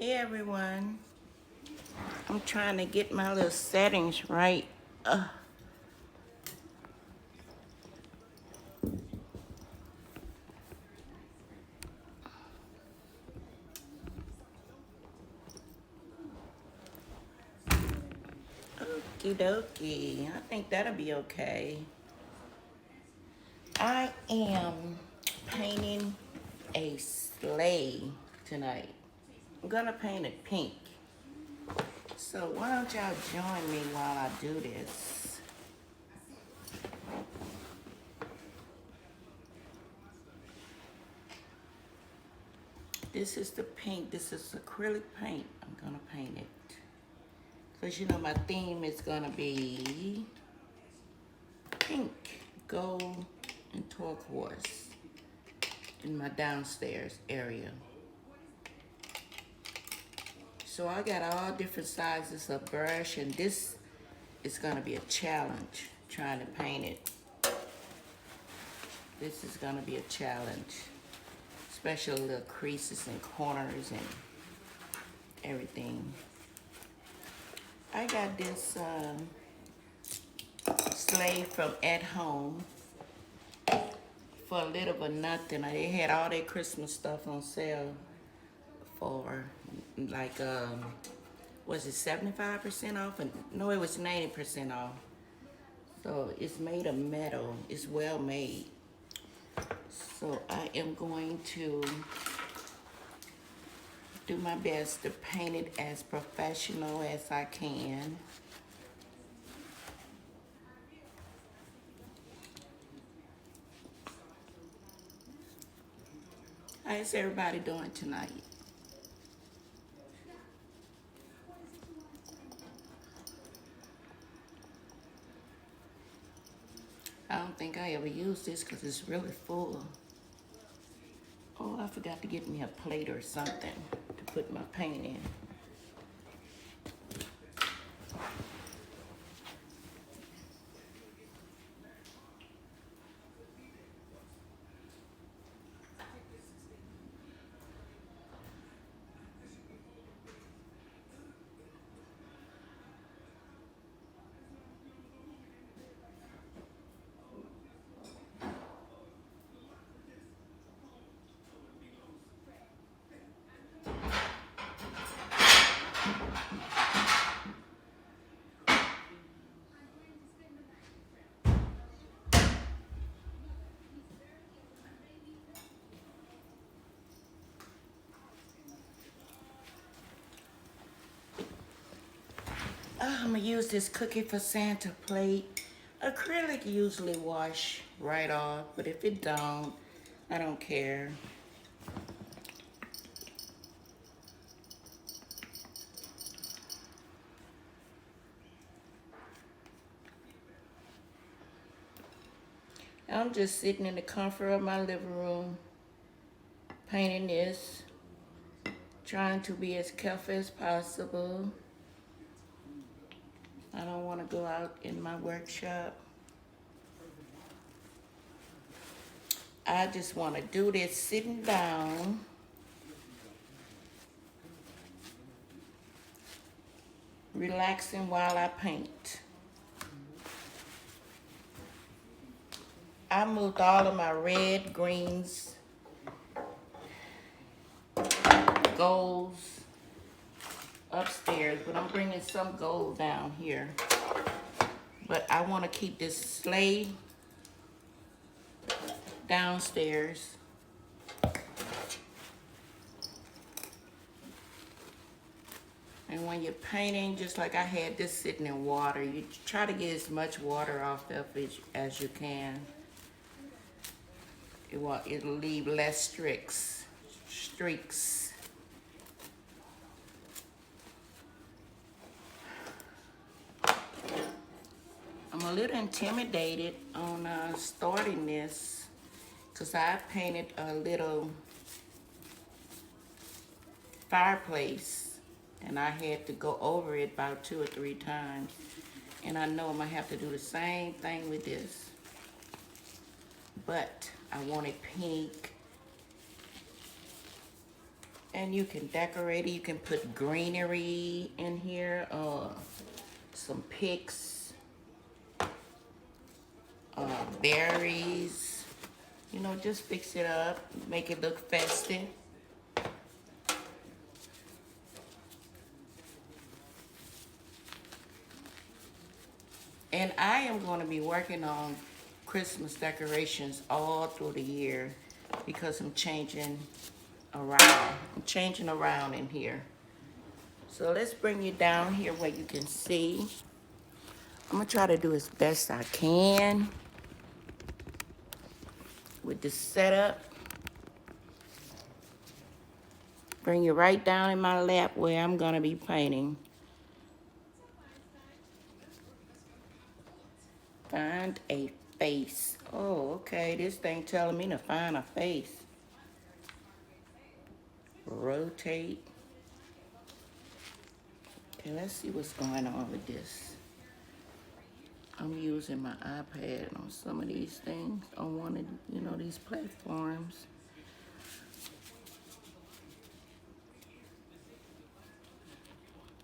Hey everyone, I'm trying to get my little settings right. Uh, Okie dokie, I think that'll be okay. I am painting a sleigh tonight. I'm gonna paint it pink. So why don't y'all join me while I do this? This is the pink, this is acrylic paint. I'm gonna paint it. Because you know my theme is gonna be pink, gold, and turquoise in my downstairs area. So I got all different sizes of brush, and this is gonna be a challenge trying to paint it. This is gonna be a challenge, especially little creases and corners and everything. I got this sleigh from At Home for a little but nothing. They had all their Christmas stuff on sale for like was it 75% off? And no, it was 90% off. So it's made of metal. It's well made. So I am going to do my best to paint it as professional as I can. How is everybody doing tonight? I don't think I ever used this because it's really full. Oh, I forgot to get me a plate or something to put my paint in. I'm gonna use this Cookie for Santa plate. Acrylic usually wash right off, but if it don't, I don't care. I'm just sitting in the comfort of my living room, painting this, trying to be as careful as possible. I don't want to go out in my workshop. I just want to do this sitting down. Relaxing while I paint. I moved all of my red, greens, golds upstairs, but I'm bringing some gold down here. But I want to keep this sleigh downstairs. And when you're painting, just like I had this sitting in water, you try to get as much water off of it as you can. It'll leave less streaks. I'm a little intimidated on starting this because I painted a little fireplace and I had to go over it about 2 or 3 times. And I know I'm gonna have to do the same thing with this. But I want it pink. And you can decorate it. You can put greenery in here, some picks, berries. You know, just fix it up, make it look festive. And I am going to be working on Christmas decorations all through the year because I'm changing around. I'm changing around in here. So let's bring you down here where you can see. I'm going to try to do as best I can with this setup. Bring you right down in my lap where I'm going to be painting. Find a face. Oh, okay. This thing telling me to find a face. Rotate. Okay, let's see what's going on with this. I'm using my iPad on some of these things on one of, these platforms.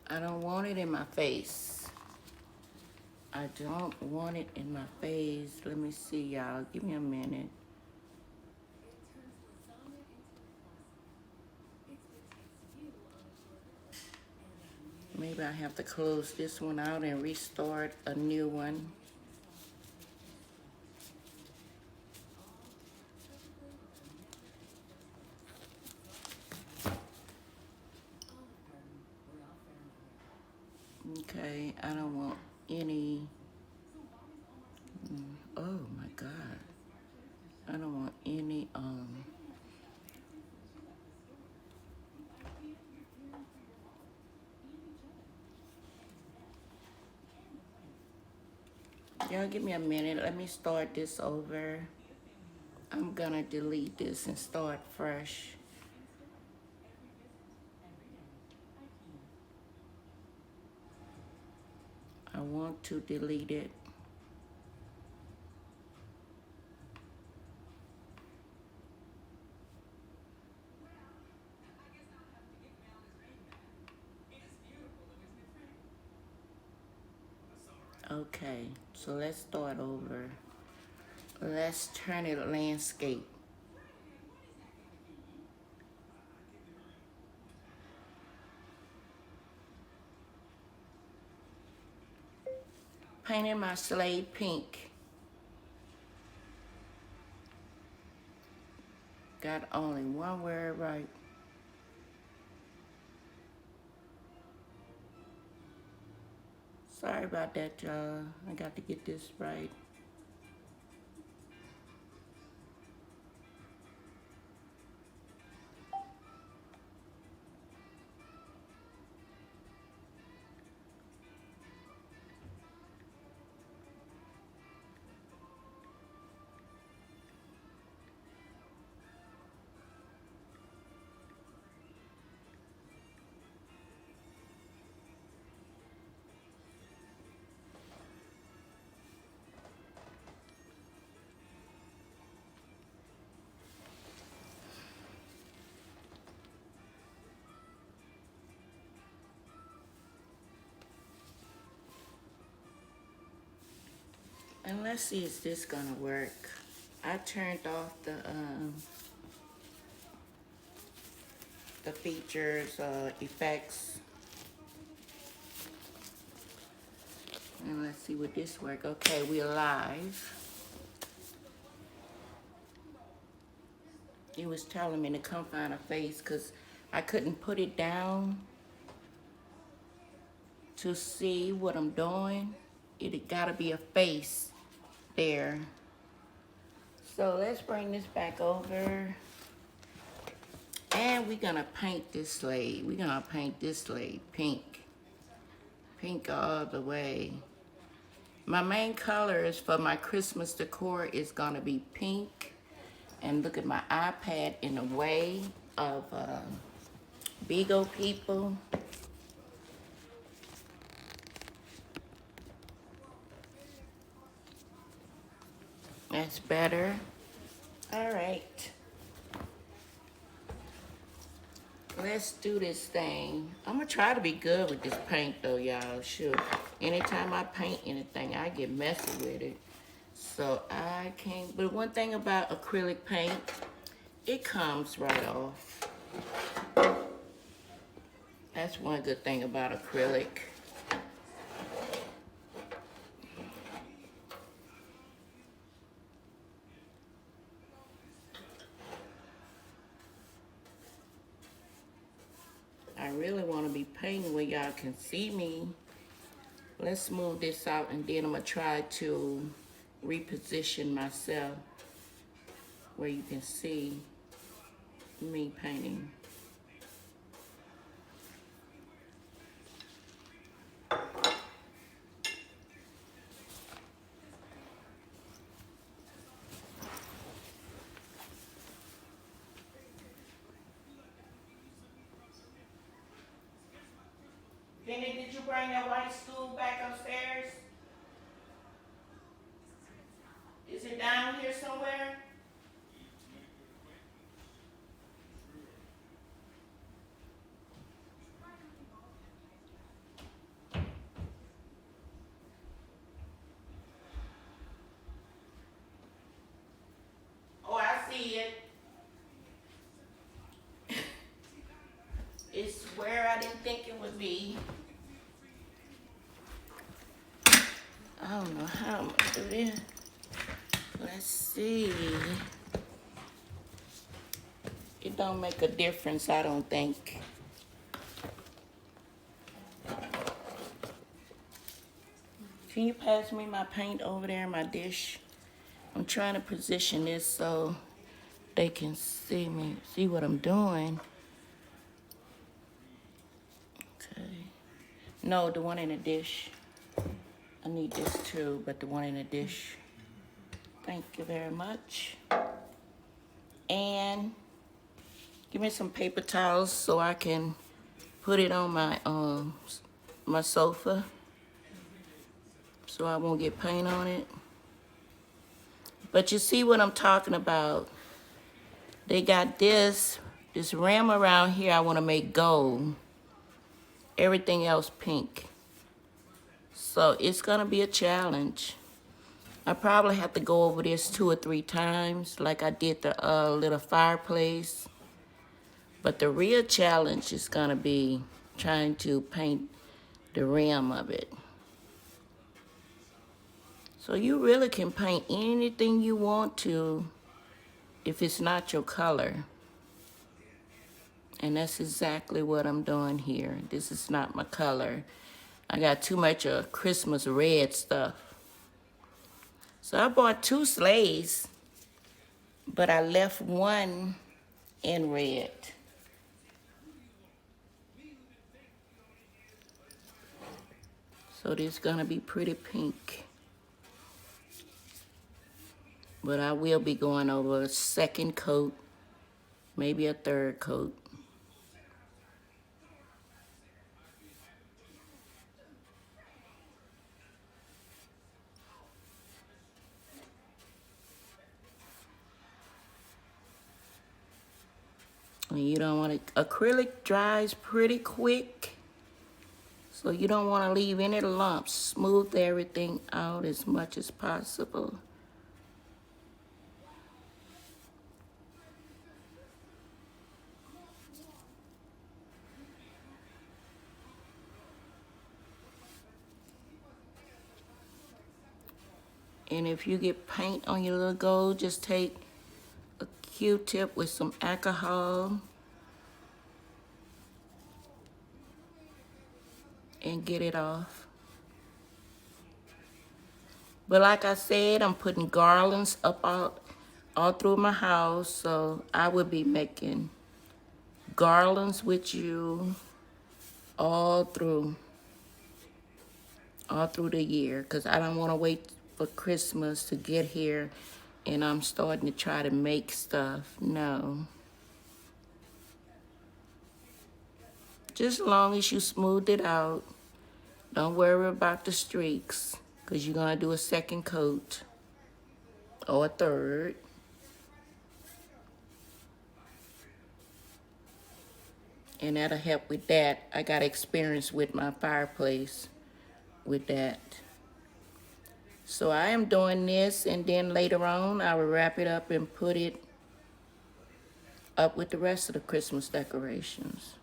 I don't want it in my face. I don't want it in my face. Let me see, y'all. Give me a minute. Maybe I have to close this one out and restart a new one. Okay, I don't want any. Oh my God. I don't want any, y'all give me a minute. Let me start this over. I'm gonna delete this and start fresh. I want to delete it. Okay, so let's start over. Let's turn it landscape. Painting my sleigh pink. Got only one word right. Sorry about that, y'all. I got to get this right. And let's see if this gonna work. I turned off the features, effects. And let's see would this work. Okay, we're live. It was telling me to come find a face because I couldn't put it down to see what I'm doing. It gotta be a face there. So let's bring this back over. And we're gonna paint this sleigh. We're gonna paint this sleigh pink. Pink all the way. My main colors for my Christmas decor is gonna be pink. And look at my iPad in the way of Beagle people. That's better. All right. Let's do this thing. I'm gonna try to be good with this paint though, y'all. Sure. Anytime I paint anything, I get messy with it. So I can't, but one thing about acrylic paint, it comes right off. That's one good thing about acrylic. I really want to be painting where y'all can see me. Let's move this out and then I'm gonna try to reposition myself where you can see me painting. Penny, did you bring that white stool back upstairs? Is it down here somewhere? Oh, I see it. It's where I didn't think it would be. I don't know how I'm gonna do this. Let's see. It don't make a difference, I don't think. Can you pass me my paint over there in my dish? I'm trying to position this so they can see me, see what I'm doing. Okay. No, the one in the dish. I need this too, but the one in the dish. Thank you very much. And give me some paper towels so I can put it on my sofa so I won't get paint on it. But you see what I'm talking about. They got this rim around here I want to make gold. Everything else pink. So it's gonna be a challenge. I probably have to go over this 2 or 3 times like I did the little fireplace. But the real challenge is gonna be trying to paint the rim of it. So you really can paint anything you want to if it's not your color. And that's exactly what I'm doing here. This is not my color. I got too much of Christmas red stuff. So I bought 2 sleighs, but I left one in red. So this gonna be pretty pink. But I will be going over a second coat, maybe a third coat. And you don't want to, acrylic dries pretty quick. So you don't want to leave any lumps. Smooth everything out as much as possible. And if you get paint on your little gold, just take a Q-tip with some alcohol and get it off. But like I said, I'm putting garlands up all through my house, so I will be making garlands with you all through the year, because I don't want to wait for Christmas to get here and I'm starting to try to make stuff. No. Just as long as you smooth it out, don't worry about the streaks, because you're going to do a second coat or a third. and that'll help with that. I got experience with my fireplace with that. So I am doing this, and then later on I will wrap it up and put it up with the rest of the Christmas decorations.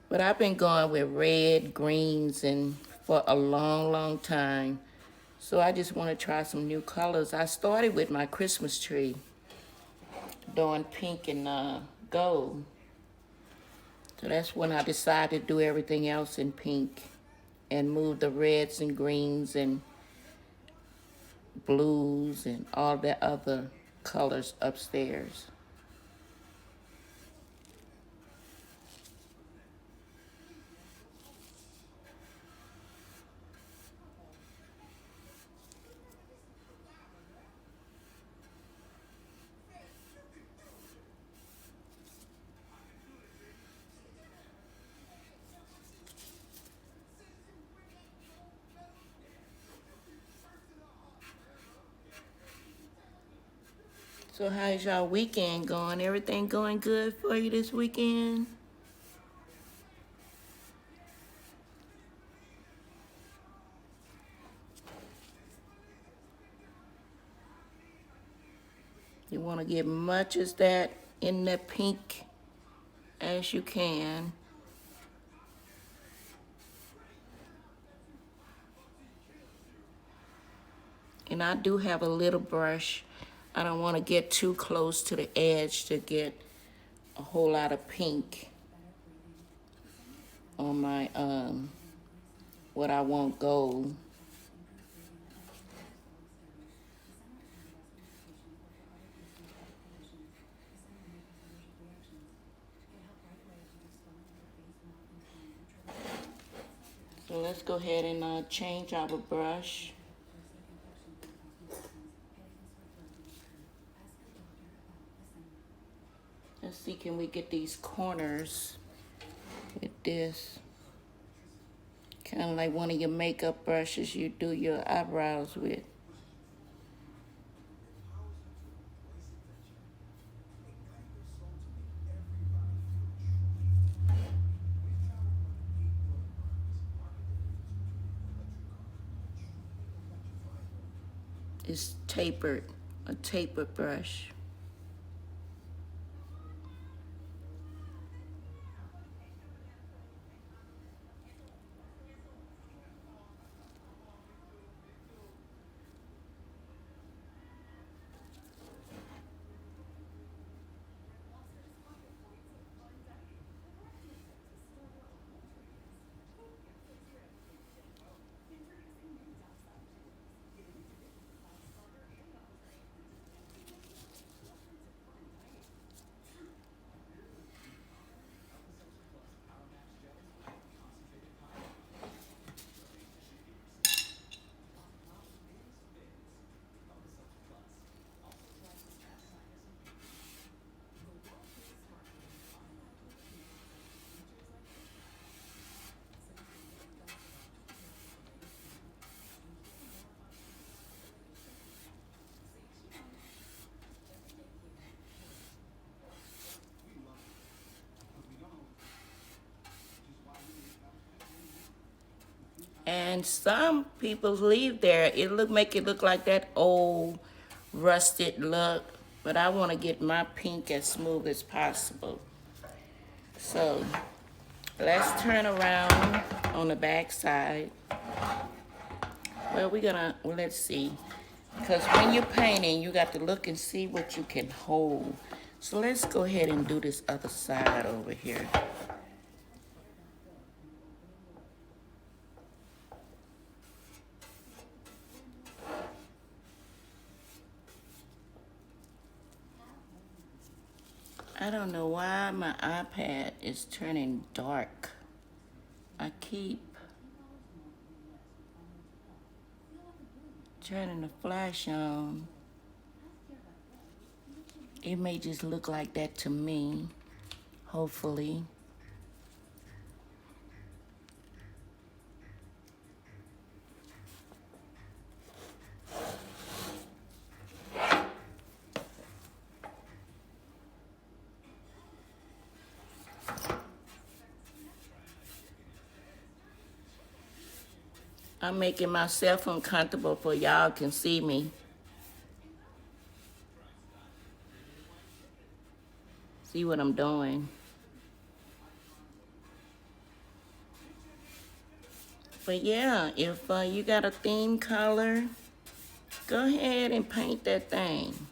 But I've been going with red, greens, and for a long, long time. So I just want to try some new colors. I started with my Christmas tree doing pink and gold. So that's when I decided to do everything else in pink and move the reds and greens and blues and all the other colors upstairs. So how's y'all weekend going? Everything going good for you this weekend? You want to get much as that in the pink as you can. And I do have a little brush. I don't want to get too close to the edge to get a whole lot of pink on my what I want gold. So let's go ahead and change our brush. Let's see, can we get these corners with this? Kind of like one of your makeup brushes you do your eyebrows with. It's tapered, a tapered brush. And some people leave there, make it look like that old rusted look, but I want to get my pink as smooth as possible. So let's turn around on the back side. Well, let's see. Because when you're painting, you got to look and see what you can hold. So let's go ahead and do this other side over here. I don't know why my iPad is turning dark. I keep turning the flash on. It may just look like that to me, hopefully. I'm making myself uncomfortable for y'all can see me. See what I'm doing. But yeah, if you got a theme color, go ahead and paint that thing.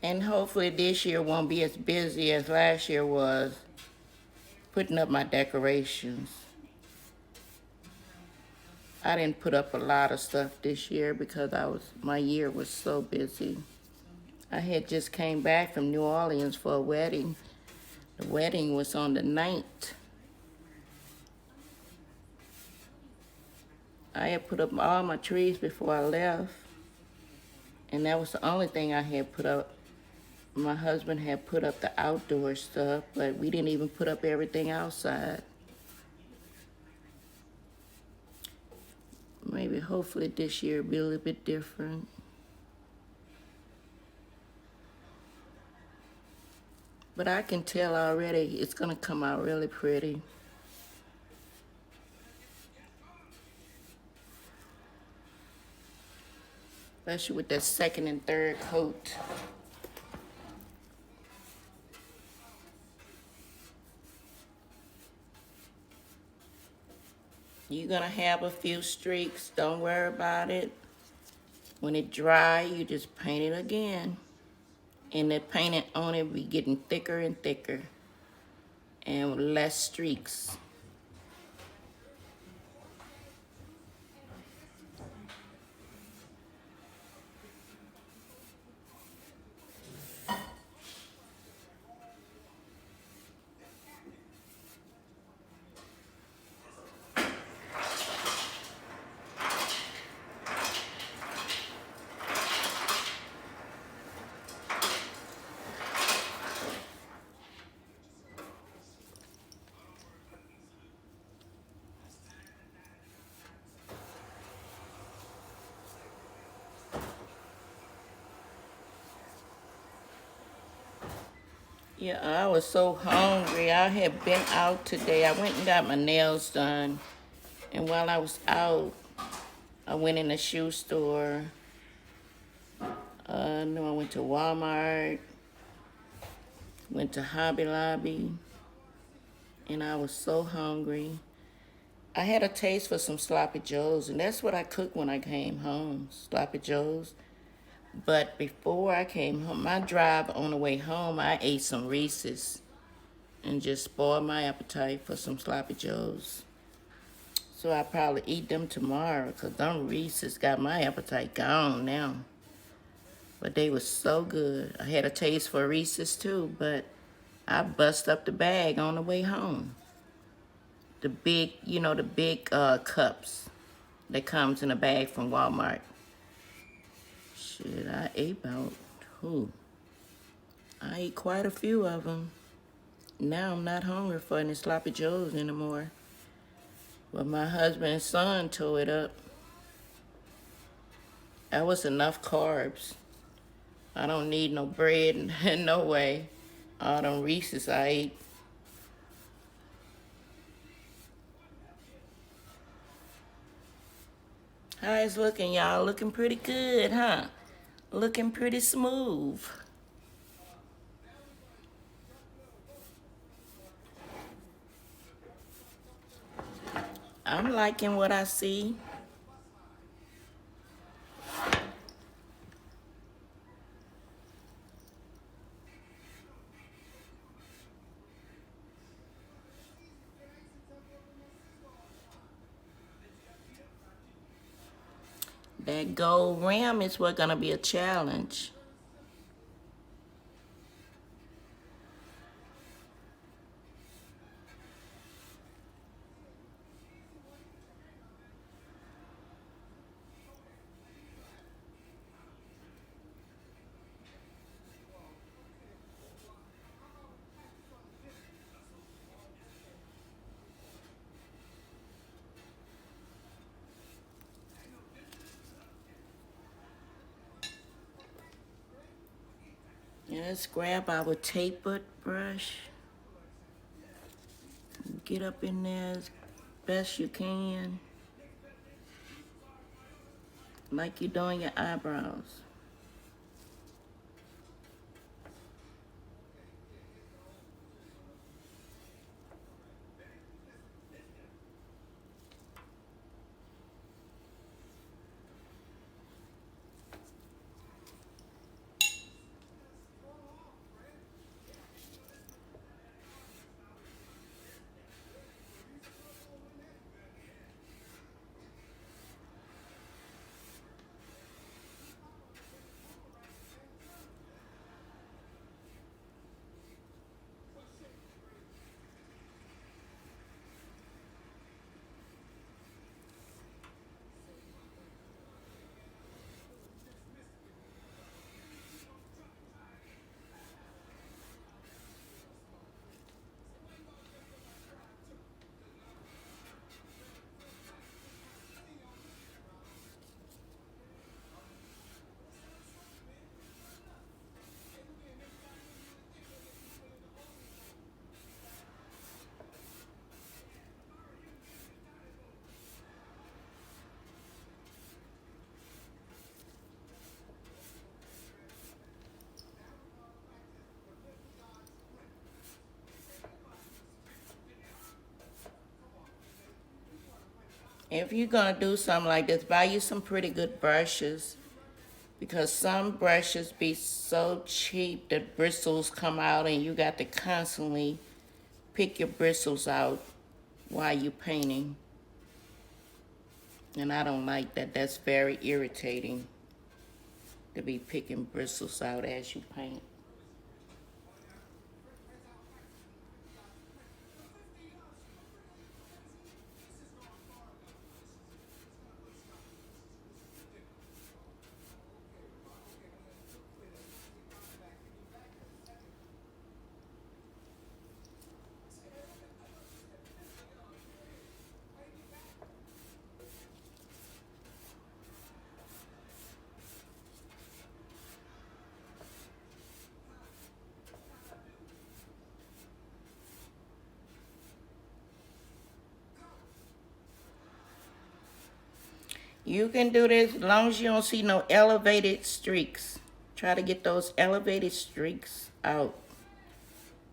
And hopefully this year won't be as busy as last year was putting up my decorations. I didn't put up a lot of stuff this year because my year was so busy. I had just came back from New Orleans for a wedding. The wedding was on the 9th. I had put up all my trees before I left, and that was the only thing I had put up. My husband had put up the outdoor stuff, but we didn't even put up everything outside. Maybe hopefully this year will be a little bit different. But I can tell already it's gonna come out really pretty. Especially with that second and third coat. You're gonna have a few streaks, don't worry about it. When it dry, you just paint it again. And the paint on it be getting thicker and thicker and less streaks. Yeah, I was so hungry. I had been out today. I went and got my nails done. And while I was out, I went in the shoe store. No, I went to Walmart, went to Hobby Lobby, and I was so hungry. I had a taste for some sloppy joes, and that's what I cooked when I came home, sloppy joes. But before I came home, my drive on the way home, I ate some Reese's and just spoiled my appetite for some sloppy joes. So I'll probably eat them tomorrow because them Reese's got my appetite gone now. But they was so good. I had a taste for Reese's too, but I bust up the bag on the way home. The big, the big cups that comes in a bag from Walmart. Shit, I ate about, I ate quite a few of them. Now I'm not hungry for any sloppy joes anymore. But my husband and son tore it up. That was enough carbs. I don't need no bread, no way. All them Reese's I ate. How it's looking, y'all? Looking pretty good, huh? Looking pretty smooth. I'm liking what I see. That gold rim is what's gonna be a challenge. Let's grab our tapered brush. Get up in there as best you can. Like you're doing your eyebrows. If you're gonna do something like this, buy you some pretty good brushes, because some brushes be so cheap that bristles come out and you got to constantly pick your bristles out while you're painting. And I don't like that. That's very irritating to be picking bristles out as you paint. You can do this as long as you don't see no elevated streaks. Try to get those elevated streaks out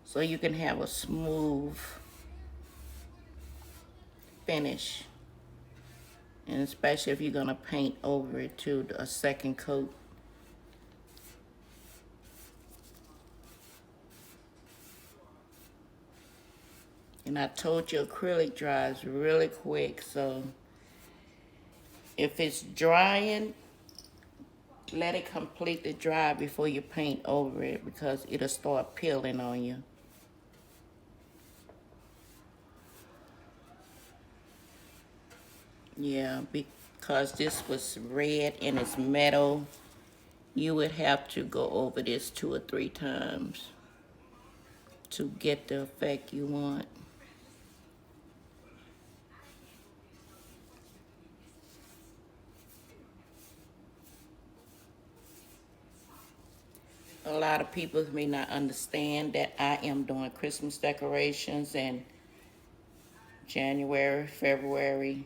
so you can have a smooth finish. And especially if you're gonna paint over it to a second coat. And I told you acrylic dries really quick, so if it's drying, let it completely dry before you paint over it, because it'll start peeling on you. Yeah, because this was red and it's metal, you would have to go over this 2 or 3 times to get the effect you want. A lot of people may not understand that I am doing Christmas decorations in January, February.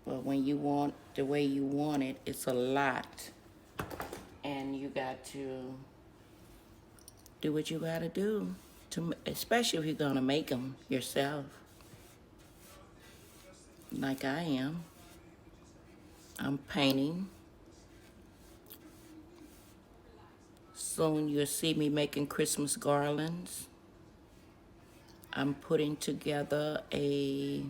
But when you want the way you want it, it's a lot. And you got to do what you gotta do, especially if you're gonna make them yourself, like I am. I'm painting. Soon you'll see me making Christmas garlands. I'm putting together a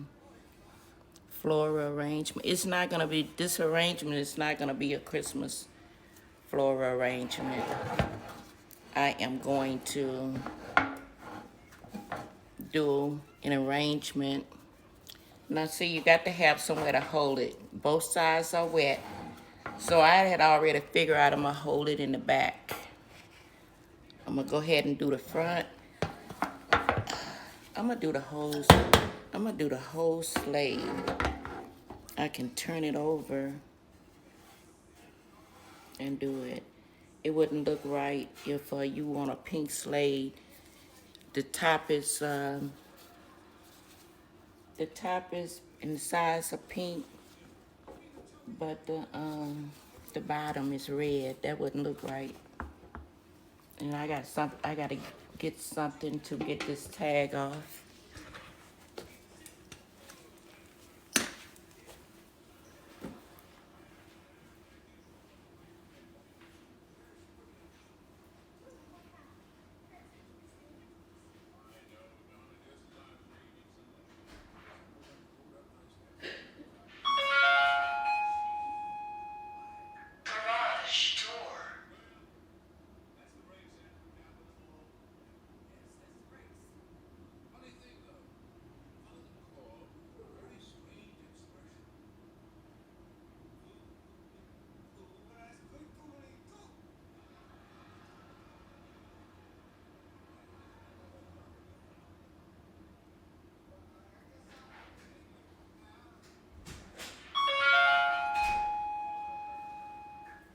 floral arrangement. It's not gonna be, this arrangement is not gonna be a Christmas floral arrangement. I am going to do an arrangement. Now see, you got to have somewhere to hold it. Both sides are wet. So I had already figured out I'm gonna hold it in the back. I'm gonna go ahead and do the front. I'm gonna do the whole sleigh. I can turn it over and do it. It wouldn't look right if you want a pink sleigh. The top is in the size of pink, but the bottom is red. That wouldn't look right. And I gotta get something to get this tag off. Garage door.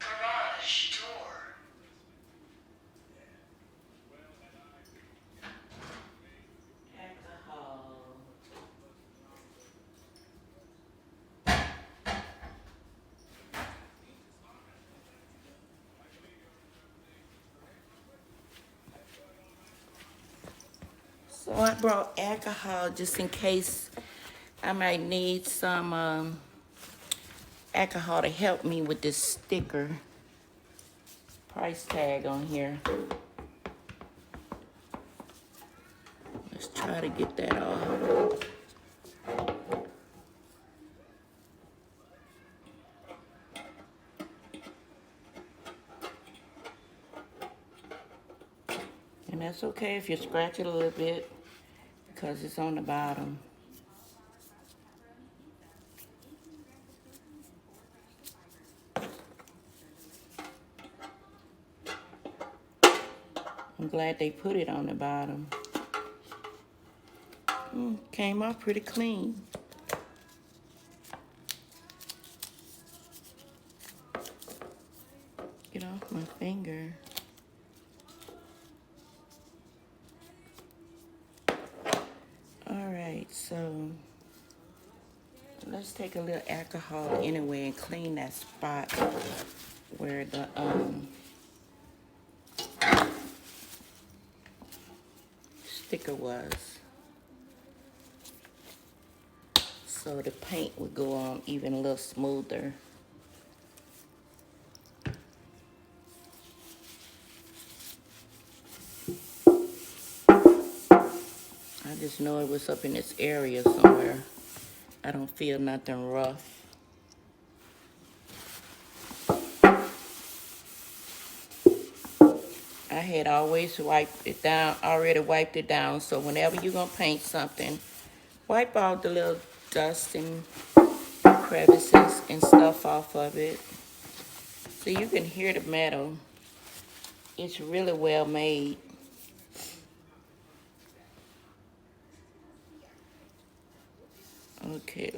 Garage door. Alcohol. So I brought alcohol just in case I might need some alcohol to help me with this sticker price tag on here. Let's try to get that off. And that's okay if you scratch it a little bit because it's on the bottom. I'm glad they put it on the bottom. Came off pretty clean. Get off my finger. All right, so let's take a little alcohol anyway and clean that spot where the sticker was, so the paint would go on even a little smoother. I just know it was up in this area somewhere. I don't feel nothing rough. I had always already wiped it down, so whenever you're gonna paint something, wipe out the little dust and crevices and stuff off of it so you can hear the metal. It's really well made. Okay,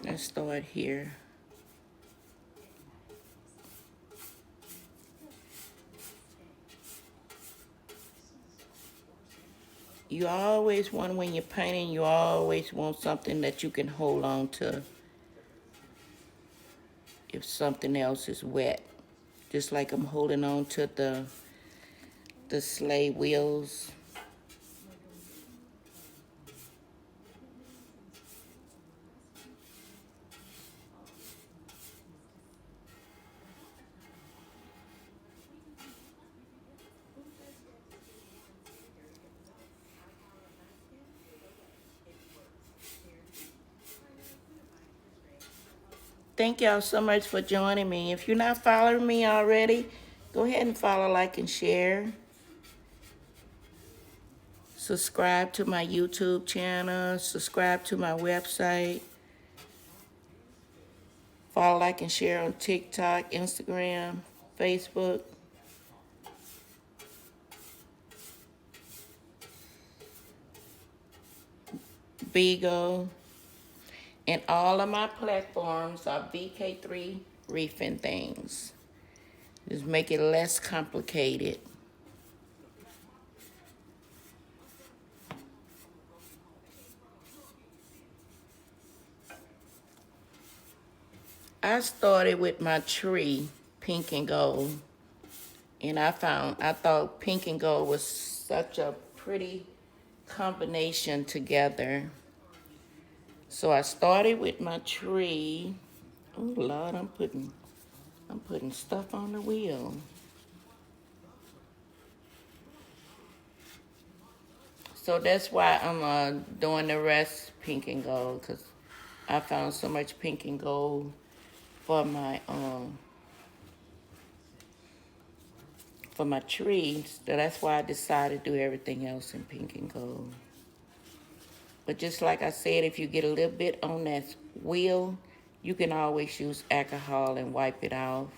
let's start here. You always want, when you're painting, you always want something that you can hold on to if something else is wet. Just like I'm holding on to the sleigh wheels. Thank y'all so much for joining me. If you're not following me already, go ahead and follow, like, and share. Subscribe to my YouTube channel. Subscribe to my website. Follow, like, and share on TikTok, Instagram, Facebook. Beagle. And all of my platforms are BK3 Reefing Things. Just make it less complicated. I started with my tree, pink and gold, and I thought pink and gold was such a pretty combination together. So I started with my tree. Oh Lord, I'm putting stuff on the wheel. So that's why I'm doing the rest pink and gold, because I found so much pink and gold for my trees. So that's why I decided to do everything else in pink and gold. But just like I said, if you get a little bit on that wheel, you can always use alcohol and wipe it off.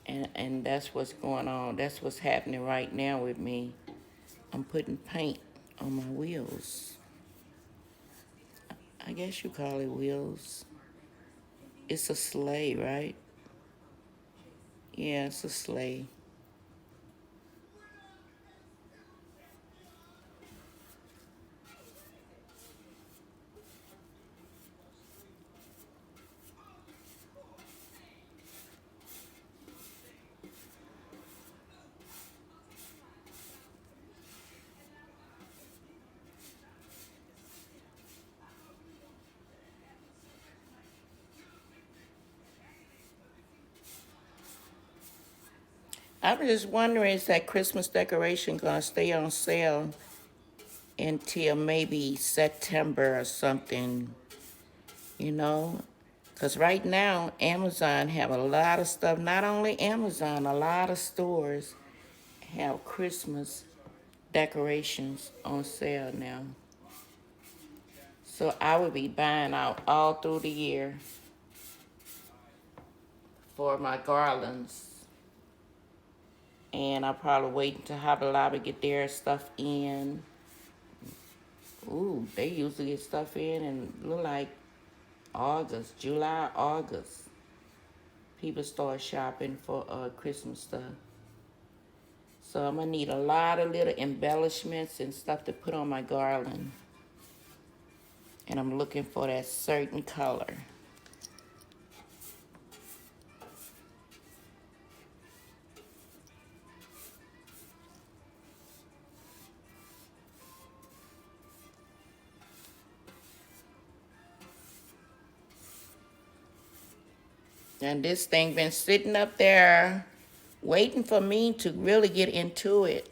And that's what's going on. That's what's happening right now with me. I'm putting paint on my wheels. I guess you call it wheels. It's a sleigh, right? Yeah, it's a sleigh. I'm just wondering, is that Christmas decoration gonna stay on sale until maybe September or something, you know? Because right now, Amazon have a lot of stuff. Not only Amazon, a lot of stores have Christmas decorations on sale now. So I would be buying out all through the year for my garlands. And I'll probably wait until Hobby Lobby get their stuff in. Ooh, they usually get stuff in look like August, July, August. People start shopping for Christmas stuff. So I'm gonna need a lot of little embellishments and stuff to put on my garland. And I'm looking for that certain color. And this thing been sitting up there waiting for me to really get into it.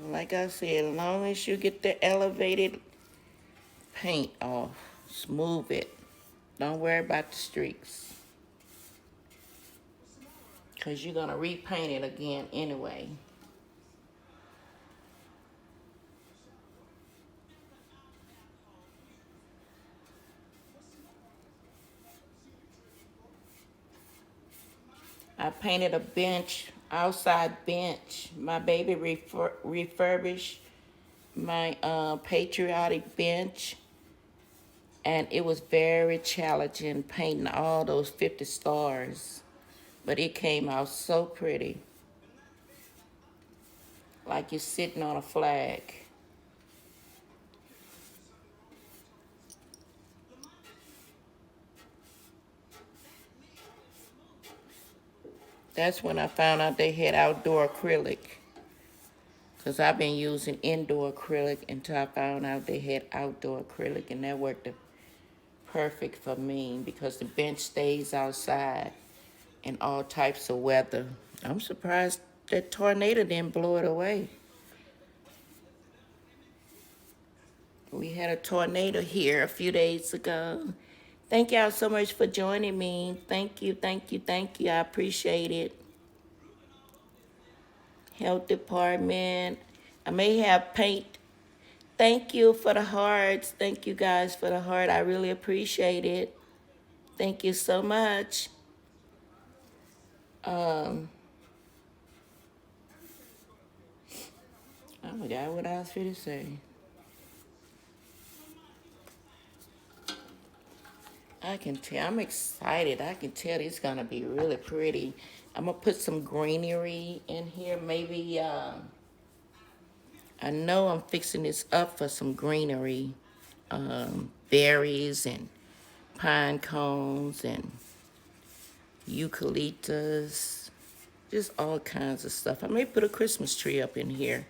Like I said, as long as you get the elevated paint off, smooth it. Don't worry about the streaks, because you're going to repaint it again anyway. I painted a bench, outside bench. My baby refurbished my patriotic bench, and it was very challenging painting all those 50 stars. But it came out so pretty, like you're sitting on a flag. That's when I found out they had outdoor acrylic. Because I've been using indoor acrylic until I found out they had outdoor acrylic, and that worked perfect for me because the bench stays outside in all types of weather. I'm surprised that tornado didn't blow it away. We had a tornado here a few days ago. Thank y'all so much for joining me. Thank you, thank you, thank you. I appreciate it. Health department. I may have paint. Thank you for the hearts. Thank you guys for the heart. I really appreciate it. Thank you so much. Um, I forgot what I was going to say. I can tell. I'm excited. I can tell it's gonna be really pretty. I'm gonna put some greenery in here. Maybe I know I'm fixing this up for some greenery, berries and pine cones and eucalyptus, just all kinds of stuff. I may put a Christmas tree up in here.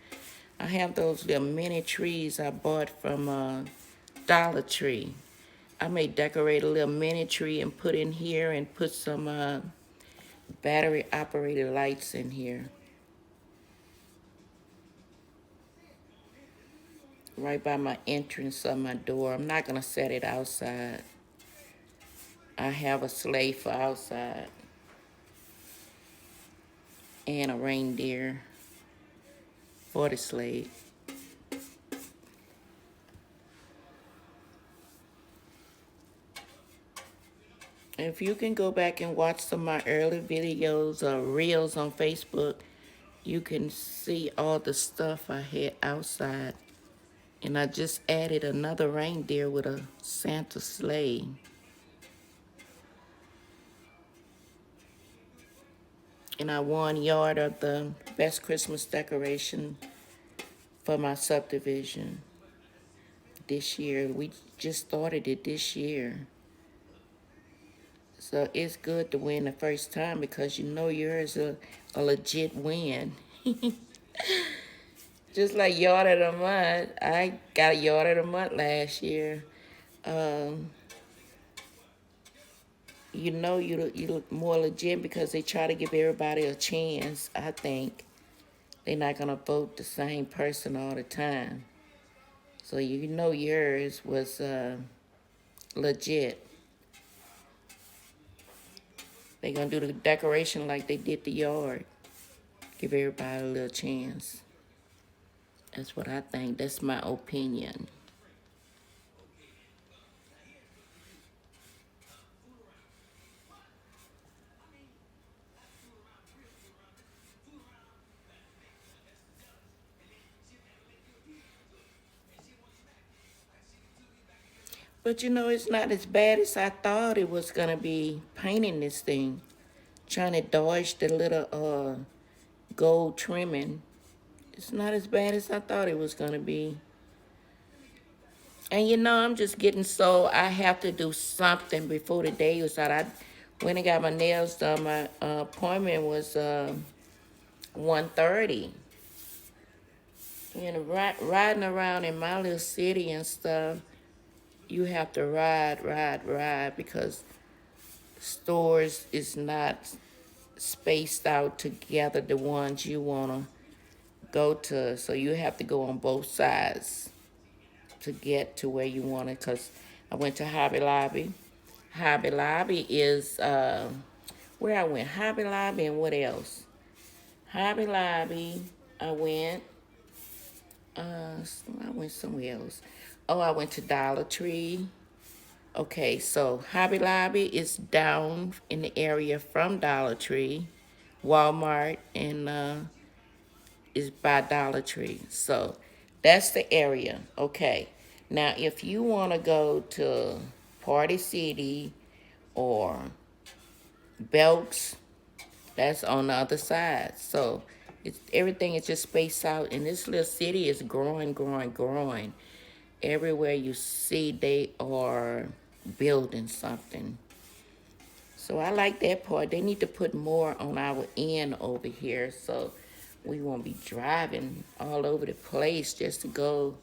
I have those little mini trees I bought from Dollar Tree. I may decorate a little mini tree and put in here and put some battery operated lights in here. Right by my entrance of my door. I'm not gonna set it outside. I have a sleigh for outside and a reindeer for the sleigh. If you can go back and watch some of my early videos or reels on Facebook, you can see all the stuff I had outside. And I just added another reindeer with a Santa sleigh. And I won yard of the best Christmas decoration for my subdivision this year. We just started it this year. So it's good to win the first time because you know yours a legit win. Just like yard of the month. I got a yard of the month last year. Um, you know you look more legit because they try to give everybody a chance, I think. They're not going to vote the same person all the time. So you know yours was legit. They're going to do the decoration like they did the yard. Give everybody a little chance. That's what I think. That's my opinion. But you know, it's not as bad as I thought it was going to be painting this thing. Trying to dodge the little gold trimming. It's not as bad as I thought it was going to be. And you know, I'm just getting so I have to do something before the day was out. I went and got my nails done. My appointment was 1:30. You know, riding around in my little city and stuff, you have to ride because stores is not spaced out together, the ones you want to go to. So you have to go on both sides to get to where you want it. Because I went to Hobby Lobby. Hobby Lobby is where I went. Hobby Lobby and what else? Hobby Lobby, I went. I went somewhere else. Oh, I went to Dollar Tree. Okay, so Hobby Lobby is down in the area from Dollar Tree. Walmart and is by Dollar Tree. So that's the area. Okay. Now, if you want to go to Party City or Belks, that's on the other side. So everything is just spaced out. And this little city is growing. Everywhere you see, they are building something. So I like that part. They need to put more on our end over here so we won't be driving all over the place just to go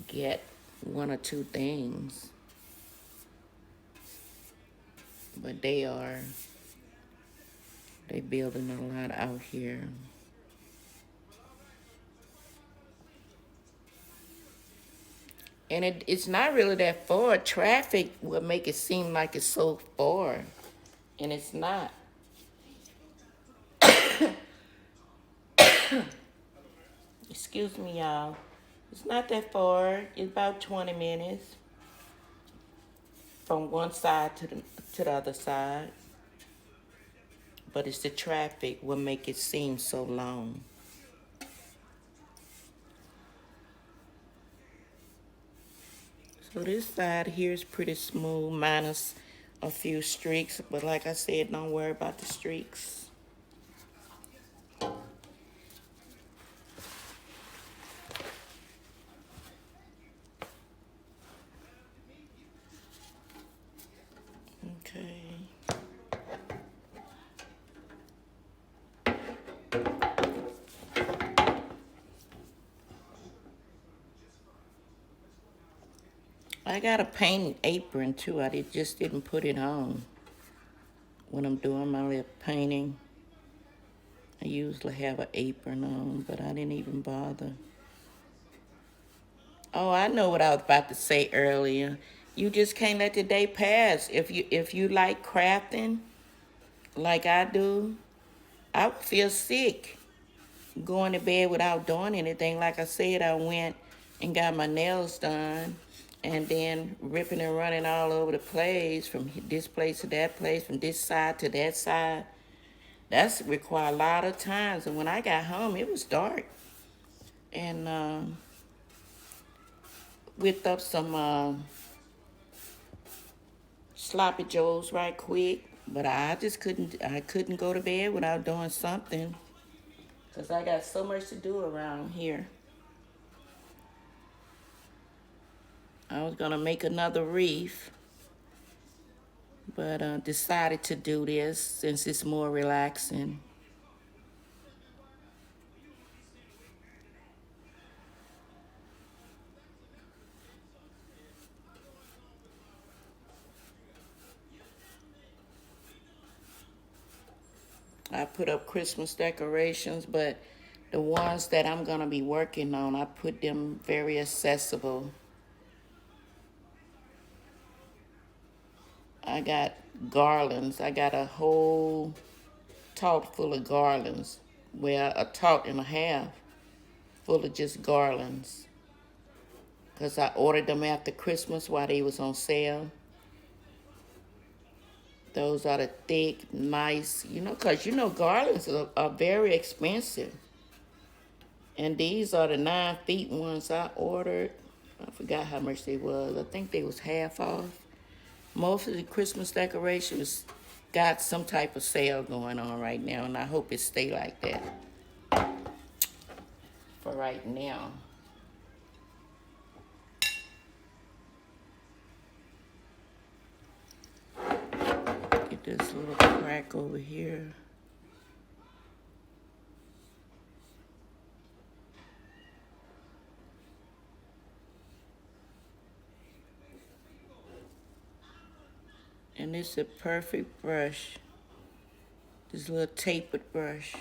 get one or two things. But they building a lot out here. And it's not really that far. Traffic will make it seem like it's so far. And it's not. Excuse me, y'all. It's not that far. It's about 20 minutes from one side to the other side. But it's the traffic will make it seem so long. So this side here is pretty smooth, minus a few streaks. But like I said, don't worry about the streaks. Okay. I got a painting apron too. Just didn't put it on when I'm doing my little painting. I usually have an apron on, but I didn't even bother. Oh, I know what I was about to say earlier. You just can't let the day pass. If you like crafting, like I do, I would feel sick going to bed without doing anything. Like I said, I went and got my nails done, and then ripping and running all over the place, from this place to that place, from this side to that side. That's require a lot of times. And when I got home, it was dark, and whipped up some sloppy joes right quick. But I just couldn't go to bed without doing something, because I got so much to do around here. I was gonna make another wreath, but decided to do this since it's more relaxing. I put up Christmas decorations, but the ones that I'm gonna be working on, I put them very accessible. I got garlands. I got a whole tote full of garlands. Well, a tote and a half full of just garlands. Because I ordered them after Christmas while they was on sale. Those are the thick, nice, because garlands are very expensive. And these are the 9 feet ones I ordered. I forgot how much they was. I think they was half off. Most of the Christmas decorations got some type of sale going on right now, and I hope it stay like that for right now. Get this little crack over here. And it's a perfect brush. This little tapered brush.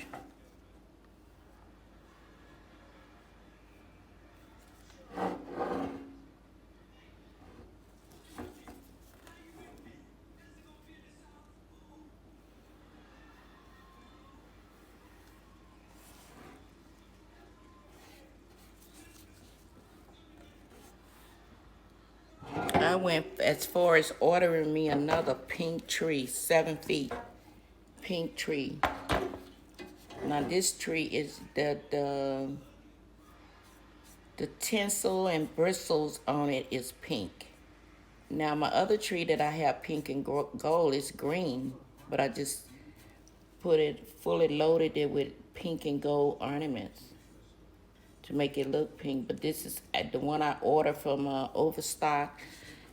I went as far as ordering me another pink tree, 7 feet, pink tree. Now this tree is the tinsel and bristles on it is pink. Now my other tree that I have pink and gold is green, but I just put it fully loaded it with pink and gold ornaments to make it look pink. But this is the one I ordered from Overstock.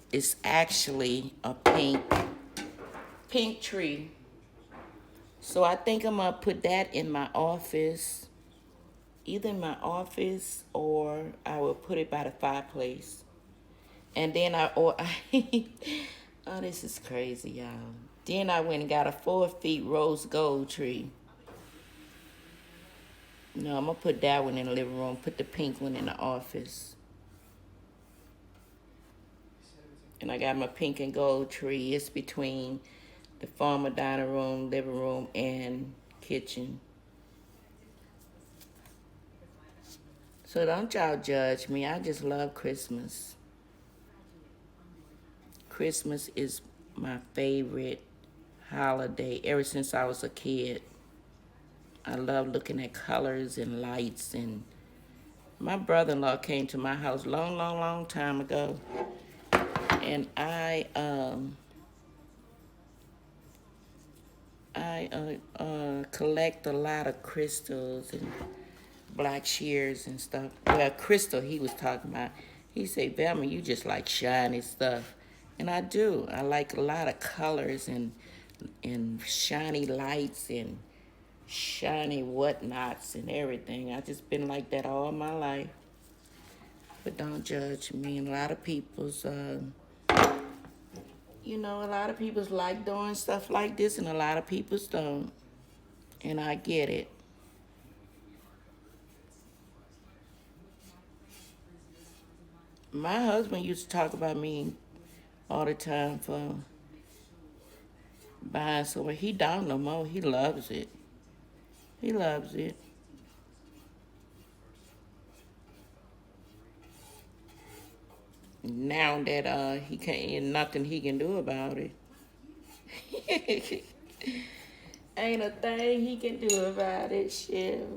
It's actually a pink tree. So I think I'm gonna put that in my office, either in my office or I will put it by the fireplace. And then oh, this is crazy, y'all. Then I went and got a 4 feet rose gold tree. No, I'm gonna put that one in the living room, put the pink one in the office. And I got my pink and gold tree. It's between the former dining room, living room, and kitchen. So don't y'all judge me. I just love Christmas. Christmas is my favorite holiday ever since I was a kid. I love looking at colors and lights. And my brother-in-law came to my house long time ago. And I collect a lot of crystals and black shears and stuff. Well, crystal he was talking about. He said, Velma, you just like shiny stuff. And I do. I like a lot of colors and shiny lights and shiny whatnots and everything. I just been like that all my life. But don't judge me. And a lot of people's, a lot of people's like doing stuff like this, and a lot of people's don't. And I get it. My husband used to talk about me all the time for buying somewhere. He don't no more. He loves it. He loves it. Now that he can't, nothing he can do about it. Ain't a thing he can do about it. Shit.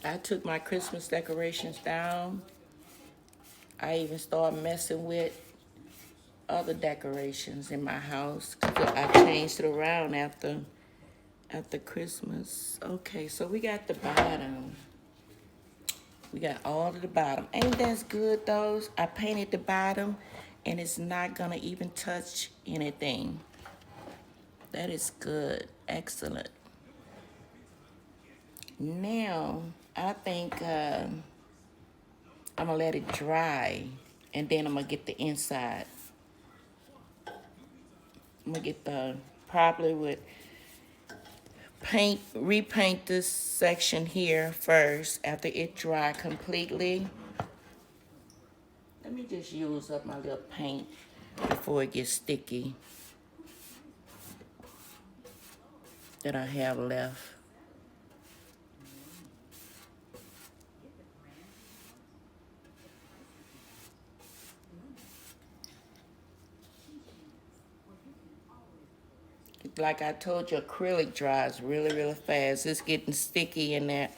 I took my Christmas decorations down. I even started messing with other decorations in my house. I changed it around after Christmas. Okay, so we got the bottom. We got all of the bottom. Ain't that good, those? I painted the bottom, and it's not gonna even touch anything. That is good. Excellent. Now, I think I'm gonna let it dry, and then I'm gonna get the inside. I'm gonna get the, probably with repaint this section here first after it dry completely. Let me just use up my little paint before it gets sticky that I have left. Like I told you, acrylic dries really, really fast. It's getting sticky in there,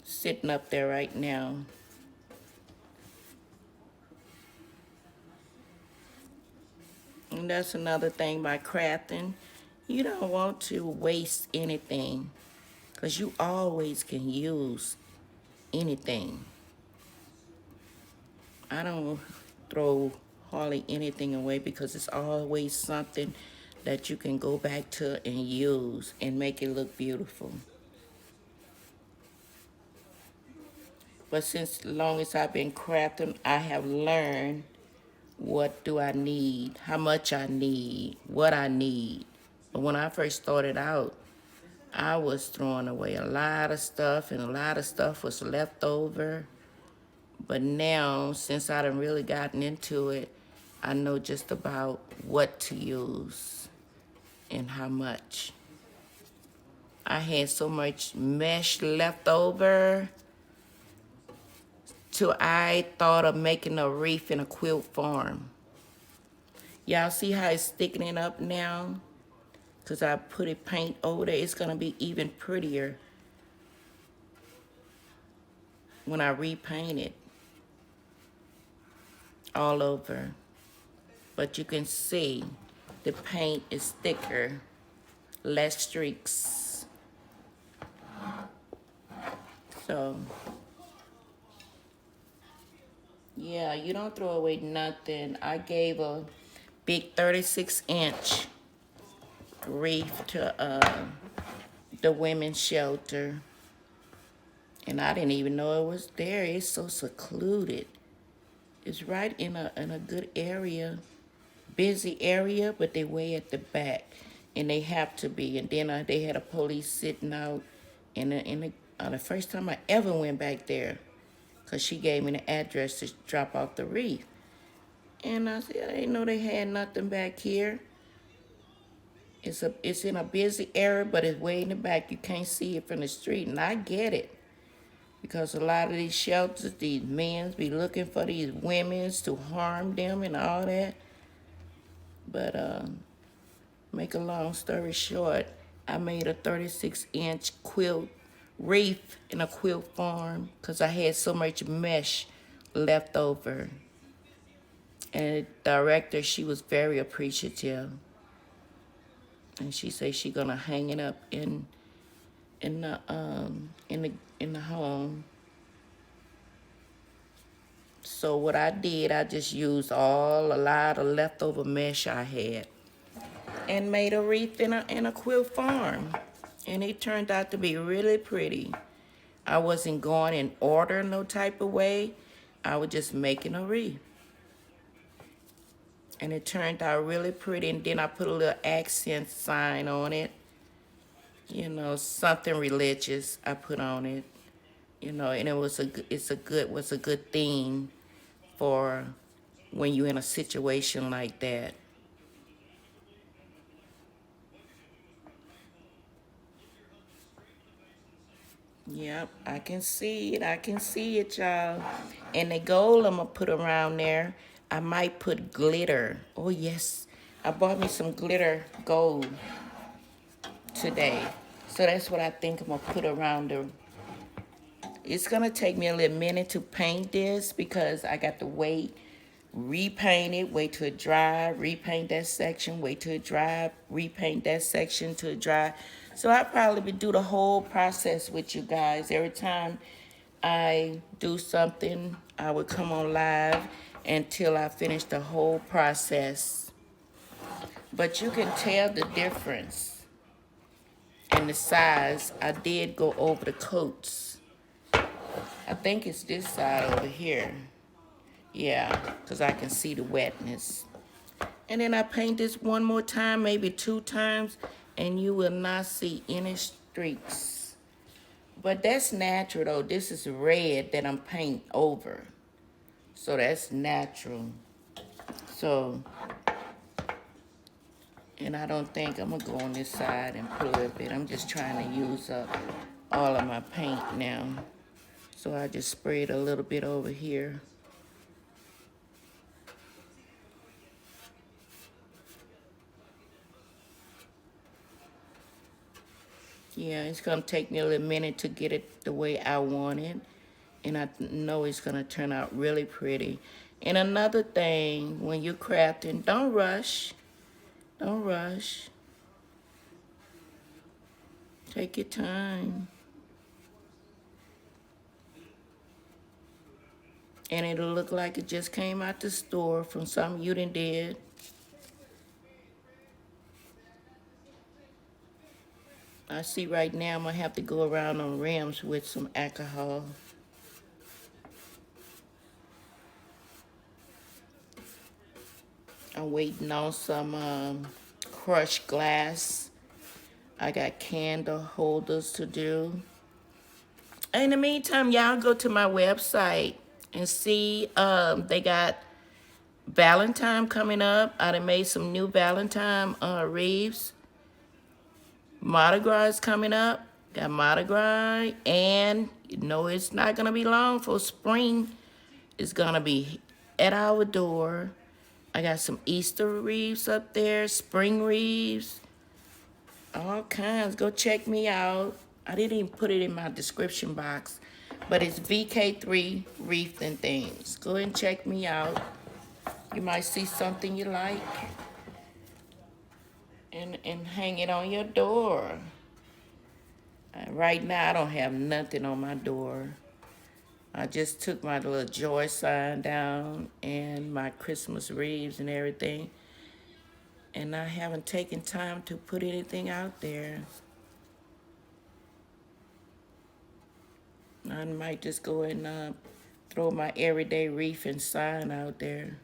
sitting up there right now. And that's another thing by crafting. You don't want to waste anything, because you always can use anything. I don't throw hardly anything away because it's always something that you can go back to and use and make it look beautiful. But since long as I've been crafting, I have learned what do I need, how much I need, what I need. But when I first started out, I was throwing away a lot of stuff, and a lot of stuff was left over. But now, since I done really gotten into it, I know just about what to use and how much. I had so much mesh left over till I thought of making a wreath in a quilt form. Y'all see how it's sticking up now? Because I put it paint over there. It's going to be even prettier when I repaint it all over. But you can see the paint is thicker, less streaks. So, yeah, you don't throw away nothing. I gave a big 36-inch wreath to the women's shelter. And I didn't even know it was there. It's so secluded. It's right in a good area, busy area, but they way at the back, and they have to be. And then they had a police sitting out the first time I ever went back there, because she gave me the address to drop off the wreath. And I said, I didn't know they had nothing back here. It's in a busy area, but it's way in the back. You can't see it from the street, and I get it. Because a lot of these shelters, these men be looking for these women to harm them and all that. But make a long story short, I made a 36-inch quilt wreath in a quilt form because I had so much mesh left over. And the director, she was very appreciative. And she said she gonna hang it up in the home. So what I did, I just used a lot of leftover mesh I had and made a wreath in a quilt form. And it turned out to be really pretty. I wasn't going in order no type of way. I was just making a wreath. And it turned out really pretty. And then I put a little accent sign on it. You know, something religious I put on it. You know, and was a good theme for when you're in a situation like that. Yep, I can see it. I can see it, y'all. And the gold I'm going to put around there, I might put glitter. Oh, yes. I bought me some glitter gold today. So that's what I think I'm going to put around the... It's going to take me a little minute to paint this because I got to wait, repaint it, wait till it dry, repaint that section, wait till it dry, repaint that section till it dry. So I probably do the whole process with you guys. Every time I do something, I would come on live until I finish the whole process. But you can tell the difference in the size. I did go over the coats. I think it's this side over here. Yeah, because I can see the wetness. And then I paint this one more time, maybe 2 times, and you will not see any streaks. But that's natural, though. This is red that I'm painting over. So that's natural. So, and I don't think I'm going to go on this side and put a little bit. I'm just trying to use up all of my paint now. So I just sprayed a little bit over here. Yeah, it's going to take me a little minute to get it the way I want it. And I know it's going to turn out really pretty. And another thing, when you're crafting, don't rush. Don't rush. Take your time. And it'll look like it just came out the store from something you done did. I see right now I'm going to have to go around on rims with some alcohol. I'm waiting on some crushed glass. I got candle holders to do. In the meantime, y'all go to my website and see they got Valentine coming up. I done made some new Valentine wreaths. Mardi Gras is coming up. Got Mardi Gras. And you know it's not going to be long for spring. It's going to be at our door. I got some Easter wreaths up there. Spring wreaths. All kinds. Go check me out. I didn't even put it in my description box. But it's VK3 Wreath and Things. Go and check me out. You might see something you like. And hang it on your door. Right now, I don't have nothing on my door. I just took my little joy sign down and my Christmas wreaths and everything. And I haven't taken time to put anything out there. I might just go and throw my everyday wreath and sign out there.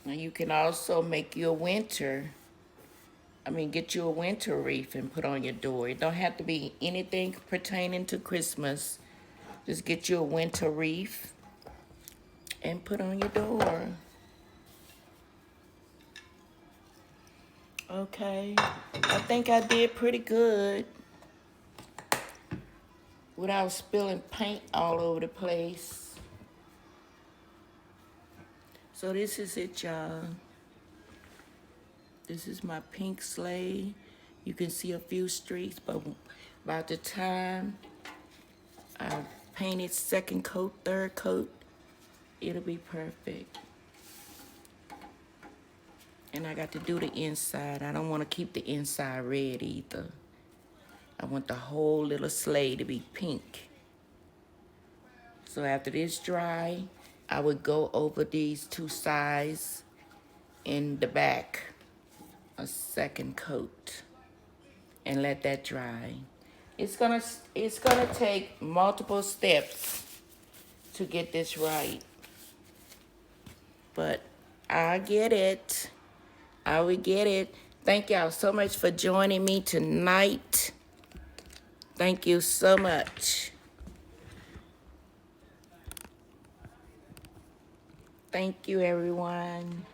Now you can also make you a get you a winter wreath and put on your door. It don't have to be anything pertaining to Christmas. Just get you a winter wreath and put on your door. Okay, I think I did pretty good without spilling paint all over the place. So this is it, y'all. This is my pink sleigh. You can see a few streaks, but by the time I paint it second coat, third coat, it'll be perfect. And I got to do the inside. I don't want to keep the inside red either. I want the whole little sleigh to be pink. So after this dry, I would go over these two sides in the back a second coat and let that dry. It's gonna take multiple steps to get this right, but I get it. I will get it. Thank y'all so much for joining me tonight. Thank you so much. Thank you, everyone.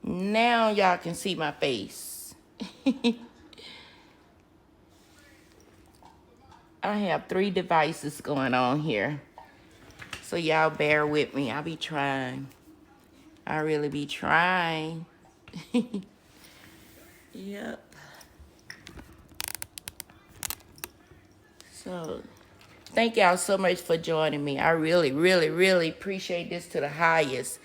Now y'all can see my face. I have 3 devices going on here. So y'all bear with me. I'll be trying. I really be trying. Yep. So thank y'all so much for joining me. I really, really, really appreciate this to the highest.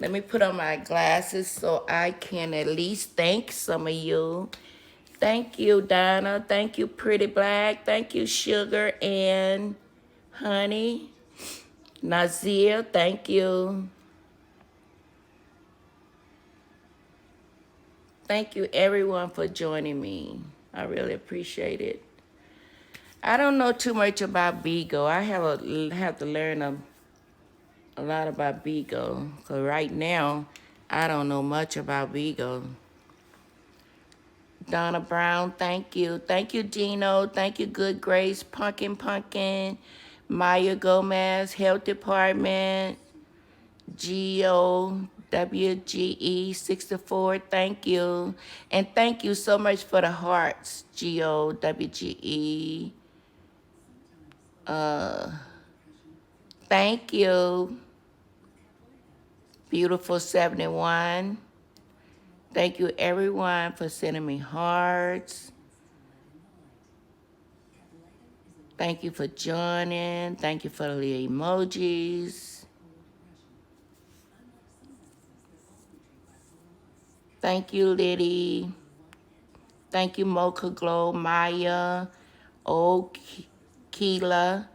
Let me put on my glasses so I can at least thank some of you. Thank you, Donna. Thank you, Pretty Black. Thank you, Sugar and Honey. Nazir, thank you. Thank you, everyone, for joining me. I really appreciate it. I don't know too much about Beagle. I have to learn a lot about Beagle. Because right now, I don't know much about Beagle. Donna Brown, thank you. Thank you, Gino. Thank you, Good Grace, Pumpkin, Maya Gomez, Health Department, GOWGE64, thank you. And thank you so much for the hearts, GOWGE. Thank you, Beautiful 71. Thank you, everyone, for sending me hearts. Thank you for joining. Thank you for the emojis. Thank you, Liddy. Thank you, Mocha Glow, Maya, Old Keela,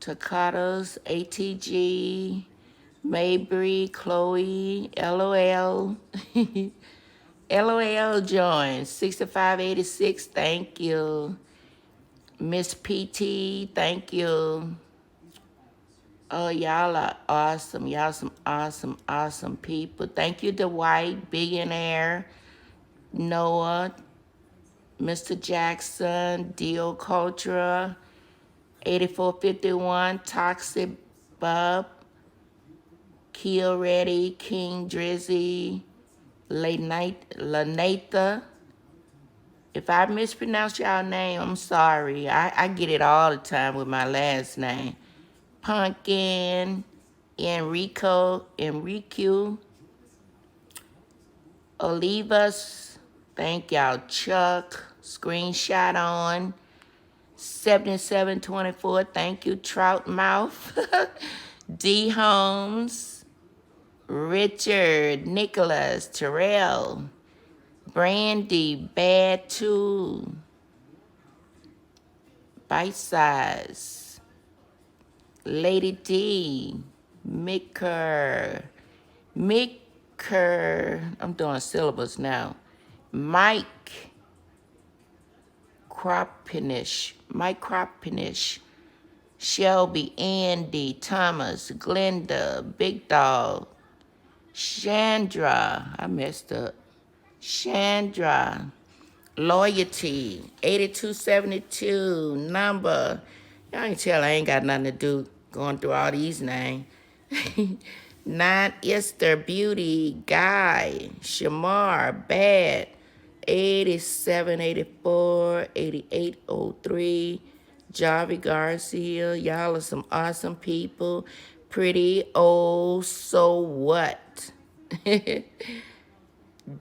Takatas, ATG, Mabry, Chloe, LOL. LOL joined, 6586, thank you. Miss PT, thank you. Oh, y'all are awesome. Y'all some awesome, awesome people. Thank you, Dwight, Billionaire, Noah, Mr. Jackson, Dio Cultura, 8451, Toxic Bub, Kill Ready, King Drizzy, Lanatha. If I mispronounce y'all name, I'm sorry. I get it all the time with my last name. Pumpkin, Enrique, Olivas, thank y'all, Chuck, screenshot on, 7724, thank you, Troutmouth, D. Holmes, Richard, Nicholas, Terrell, Brandy, Bad Too, Bite Size, Lady D, Micker, I'm doing syllables now, Mike Cropinish, Shelby, Andy, Thomas, Glenda, Big Dog, Chandra, I messed up. Chandra, Loyalty, 8272, number. Y'all can tell I ain't got nothing to do going through all these names. 9 Esther, Beauty, Guy, Shamar, Bad, 8784, 8803, Javi Garcia. Y'all are some awesome people. Pretty Oh So What.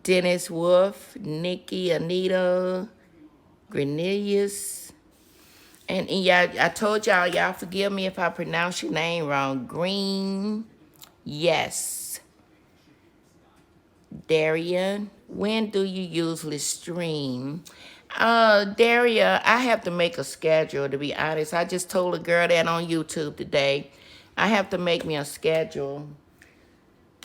Dennis Wolf, Nikki, Anita, Grenilius. And yeah, I told y'all forgive me if I pronounce your name wrong. Green, yes. Darian, when do you usually stream? Daria, I have to make a schedule, to be honest. I just told a girl that on YouTube today. I have to make me a schedule.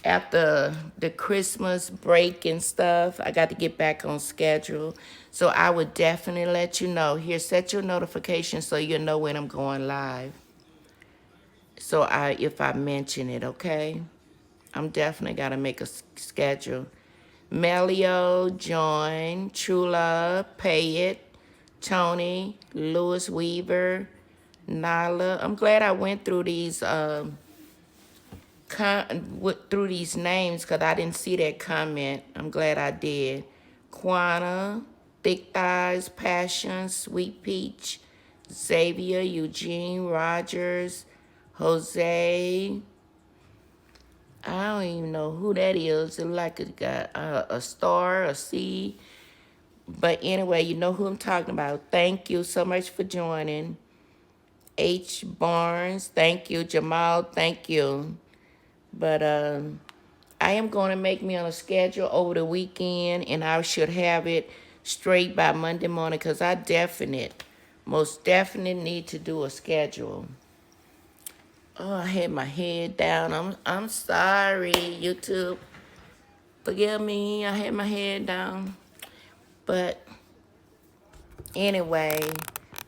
After the Christmas break and stuff, I got to get back on schedule. So I would definitely let you know. Here, set your notifications so you'll know when I'm going live. So if I mention it, okay? I'm definitely got to make a schedule. Melio, Join, Trula, Pay It, Tony, Lewis Weaver, Nala. I'm glad I went through these through these names because I didn't see that comment. I'm glad I did. Quana, Thick Thighs, Passion, Sweet Peach, Xavier, Eugene, Rogers, Jose. I don't even know who that is. It like it got a star, a C. But anyway, you know who I'm talking about. Thank you so much for joining. H. Barnes, thank you. Jamal, thank you. But I am going to make me on a schedule over the weekend, and I should have it straight by Monday morning because most definitely need to do a schedule. Oh, I had my head down. I'm sorry, YouTube. Forgive me. I had my head down. But anyway,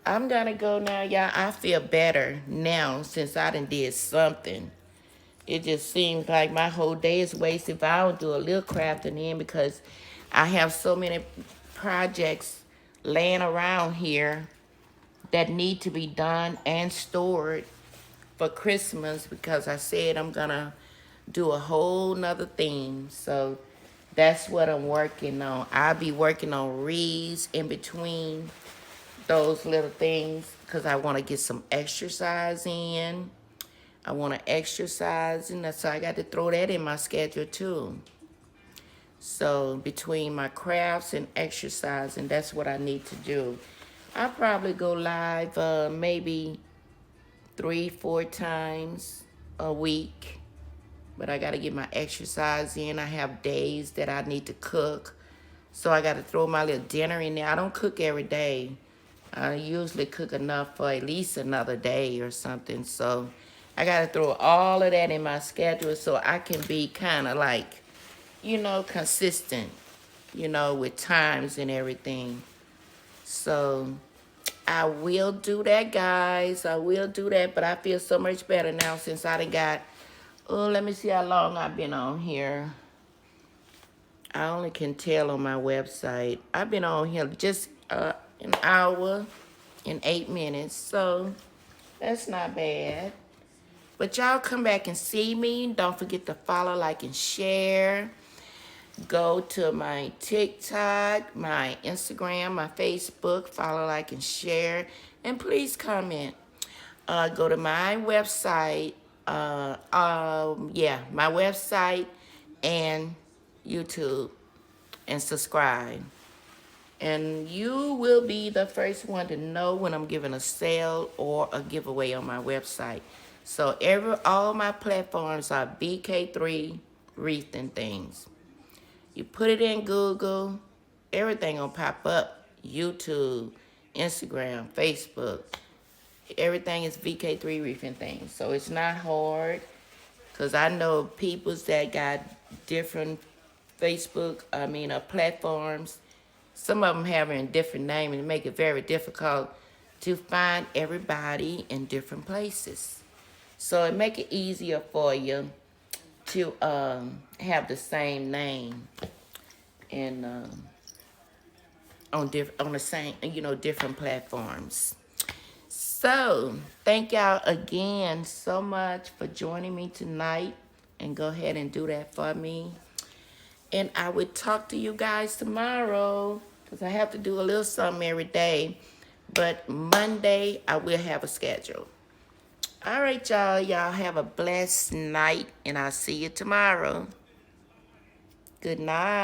I'm gonna go now, y'all. I feel better now since I done did something. It just seems like my whole day is wasted if I don't do a little crafting in because I have so many projects laying around here that need to be done and stored for Christmas because I said I'm gonna do a whole nother theme. So that's what I'm working on. I'll be working on wreaths in between those little things because I want to get some exercise in. I want to exercise, and so I got to throw that in my schedule too. So between my crafts and exercising, that's what I need to do. I'll probably go live maybe 3-4 times a week. But I got to get my exercise in. I have days that I need to cook. So I got to throw my little dinner in there. I don't cook every day. I usually cook enough for at least another day or something. So I got to throw all of that in my schedule so I can be kind of like, consistent, with times and everything. So I will do that, guys. I will do that. But I feel so much better now since I done got, let me see how long I've been on here. I only can tell on my website. I've been on here just an hour and 8 minutes. So that's not bad. But y'all come back and see me. Don't forget to follow, like, and share. Go to my TikTok, my Instagram, my Facebook. Follow, like, and share. And please comment. Go to my website. My website and YouTube. And subscribe. And you will be the first one to know when I'm giving a sale or a giveaway on my website. So all my platforms are BK3 Wreath and Things. You put it in Google, everything gonna pop up. YouTube, Instagram, Facebook. Everything is VK3 Wreath and Things. So it's not hard. Because I know peoples that got different platforms. Some of them having a different name and make it very difficult to find everybody in different places. So it make it easier for you to have the same name and on the same different platforms. So thank y'all again so much for joining me tonight, and go ahead and do that for me. And I will talk to you guys tomorrow because I have to do a little something every day. But Monday, I will have a schedule. All right, y'all. Y'all have a blessed night, and I'll see you tomorrow. Good night.